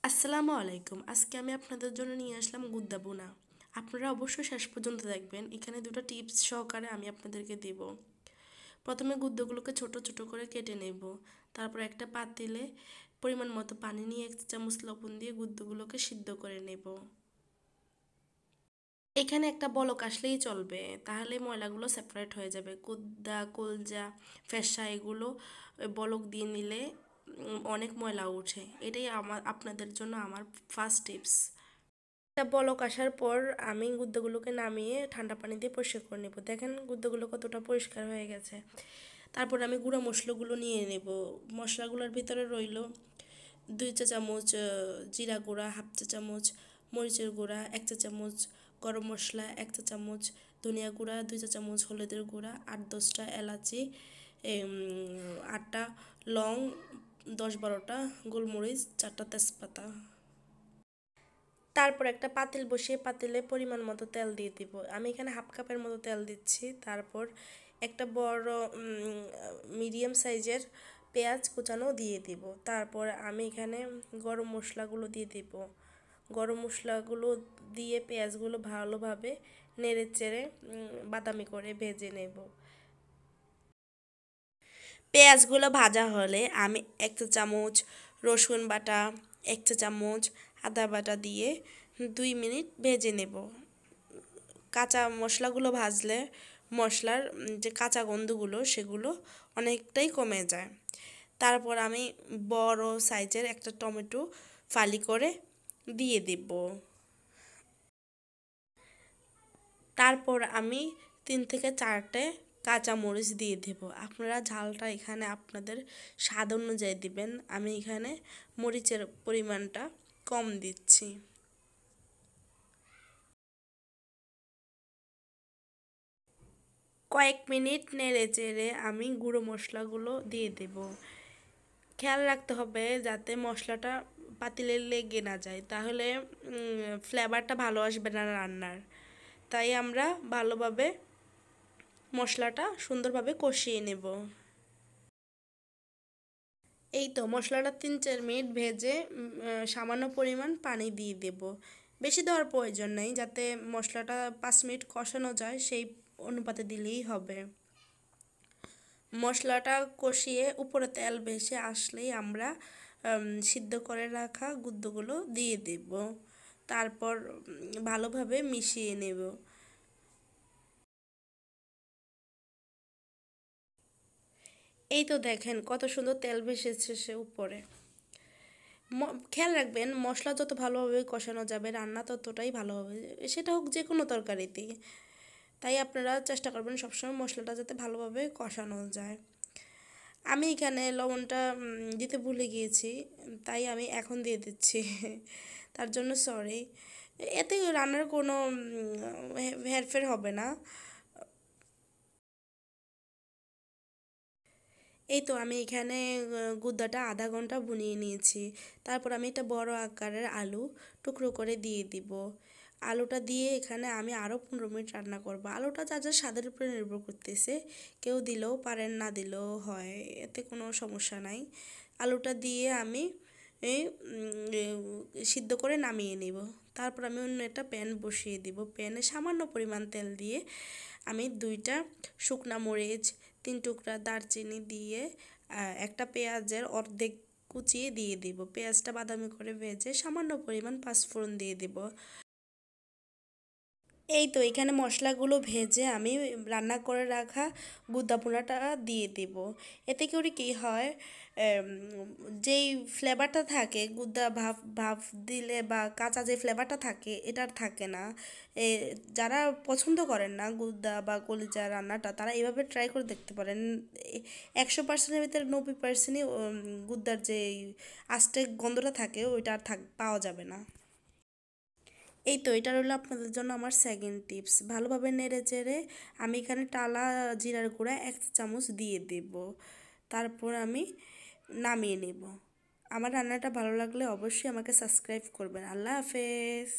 আসসালামু আলাইকুম। আজকে আমি আপনাদের জন্য নিয়ে আসলাম গুদ্দা ভুনা। আপনারা অবশ্যই শেষ পর্যন্ত দেখবেন। এখানে দুটো টিপস সহকারে আমি আপনাদেরকে দেব। প্রথমে গুদ্দাগুলোকে ছোট ছোট করে কেটে নেব। তারপর একটা পাতিলে পরিমাণ মতো পানি নিয়ে 1 চামচ লবণ দিয়ে গুদ্দাগুলোকে সিদ্ধ করে নেব। এখানে একটা বলক আসলেই চলবে, তাহলে ময়লাগুলো সেপারেট হয়ে যাবে। গুদ্দা, কলজা, ফেসা এগুলো বলক দিয়ে নিলে অনেক ময়লা ওঠে। এটাই আপনাদের জন্য আমার ফার্স্ট টিপস। একটা বলক আসার পর আমি গুদ্দগুলোকে নামিয়ে ঠান্ডা পানি দিয়ে পরিষ্কার করে নেব। দেখেন গুদ্দগুলো কতটা পরিষ্কার হয়ে গেছে। তারপর আমি গুঁড়া মশলাগুলো নিয়ে নেব। মশলাগুলোর ভিতরে রইল 2 চা চামচ জিরা গুঁড়া, হাফ চা চামচ মরিচের গুঁড়া, 1 চা চামচ গরম মশলা, 1 চা চামচ ধনিয়া গুঁড়া, 2 চা চামচ হলুদের গুঁড়া, 8-10টা এলাচি, 8টা লং, 10-12টা গোলমরিচ, 4টা তেজপাতা। তারপর একটা পাতিল বসিয়ে পাতিলে পরিমাণ মতো তেল দিয়ে দিব। আমি এখানে হাফ কাপের মতো তেল দিচ্ছি। তারপর একটা বড় মিডিয়াম সাইজের পেঁয়াজ কুচানো দিয়ে দিব। তারপর আমি এখানে গরম মশলাগুলো দিয়ে দিব। গরম মশলাগুলো দিয়ে পেঁয়াজগুলো ভালোভাবে নেড়ে চেড়ে বাদামি করে ভেজে নেব। পেঁয়াজগুলো ভাজা হলে আমি 1 চা চামচ রসুন বাটা, 1 চা চামচ আদা বাটা দিয়ে 2 মিনিট ভেজে নেব। কাঁচা মশলাগুলো ভাজলে মশলার যে কাঁচা গন্ধগুলো সেগুলো অনেকটাই কমে যায়। তারপর আমি বড় সাইজের একটা টমেটো ফালি করে দিয়ে দেব। তারপর আমি 3 থেকে 4টে কাঁচামরিচ দিয়ে দেব। আপনারা ঝালটা এখানে আপনাদের স্বাদ অনুযায়ী দিবেন। আমি এখানে মরিচের পরিমাণটা কম দিচ্ছি। কয়েক মিনিট নেড়ে চেড়ে আমি গুঁড়ো মশলাগুলো দিয়ে দেব। খেয়াল রাখতে হবে যাতে মশলাটা পাতিলে লেগে না যায়, তাহলে ফ্লেভারটা ভালো আসবে না রান্নার। তাই আমরা ভালোভাবে মশলাটা সুন্দরভাবে কষিয়ে নেব। এই তো মশলাটা 3-4 মিনিট ভেজে সামান্য পরিমাণ পানি দিয়ে দেব। বেশি দেওয়ার প্রয়োজন নেই, যাতে মশলাটা 5 মিনিট কষানো যায় সেই অনুপাতে দিলেই হবে। মশলাটা কষিয়ে উপরে তেল ভেসে আসলেই আমরা সিদ্ধ করে রাখা গুদ্দগুলো দিয়ে দেব। তারপর ভালোভাবে মিশিয়ে নেব। এই তো দেখেন কত সুন্দর তেল ভেসেছে সে উপরে। খেয়াল রাখবেন মশলা যত ভালোভাবে কষানো যাবে রান্না ততটাই ভালো হবে, সেটা হোক যে কোনো তরকারিতেই। তাই আপনারা চেষ্টা করবেন সবসময় মশলাটা যাতে ভালোভাবে কষানো যায়। আমি এখানে লবণটা দিতে ভুলে গিয়েছি, তাই আমি এখন দিয়ে দিচ্ছি। তার জন্য সরি। এতে রান্নার কোনো হেরফের হবে না। এই তো আমি এখানে গুদ্দাটা আধা ঘন্টা ভুনিয়ে নিয়েছি। তারপর আমি একটা বড় আকারের আলু টুকরো করে দিয়ে দিব। আলুটা দিয়ে এখানে আমি আরও 15 মিনিট রান্না করব। আলুটা যার যার স্বাদের উপরে নির্ভর করতেছে, কেউ দিলেও পারেন, না দিলেও হয়, এতে কোনো সমস্যা নাই। আলুটা দিয়ে আমি এই সিদ্ধ করে নামিয়ে নিব। তারপর আমি অন্য একটা প্যান বসিয়ে দিব। প্যানে সামান্য পরিমাণ তেল দিয়ে আমি 2টা শুকনা মরিচ, 3 টুকরা দারচিনি দিয়ে একটা পেঁয়াজের অর্ধেক কুচিয়ে দিয়ে দিব। পেঁয়াজটা বাদামি করে ভেজে সামান্য পরিমাণ পাঁচফোড়ন দিয়ে দিব। এই তো এখানে মশলাগুলো ভেজে আমি রান্না করে রাখা গুদ্দা পোড়াটা দিয়ে দেব। এতে করে কী হয়, এম, যেই ফ্লেভারটা থাকে গুদ্দা ভাপ ভাপ দিলে বা কাঁচা যে ফ্লেভারটা থাকে এটার থাকে না। এ যারা পছন্দ করেন না গুদ্দা বা কলিজা রান্নাটা, তারা এভাবে ট্রাই করে দেখতে পারেন। 100%-এর ভিতরে 90%ই গুদ্দার যে আস্তে গন্ধটা থাকে ওইটা আর পাওয়া যাবে না। এই তো এটা রইলো আপনাদের জন্য আমার সেকেন্ড টিপস। ভালোভাবে নেড়ে চেড়ে আমি এখানে টালা জিরার গুঁড়া 1 চামচ দিয়ে দেব। তারপর আমি নামিয়ে নেব। আমার রান্নাটা ভালো লাগলে অবশ্যই আমাকে সাবস্ক্রাইব করবেন। আল্লাহ হাফেজ।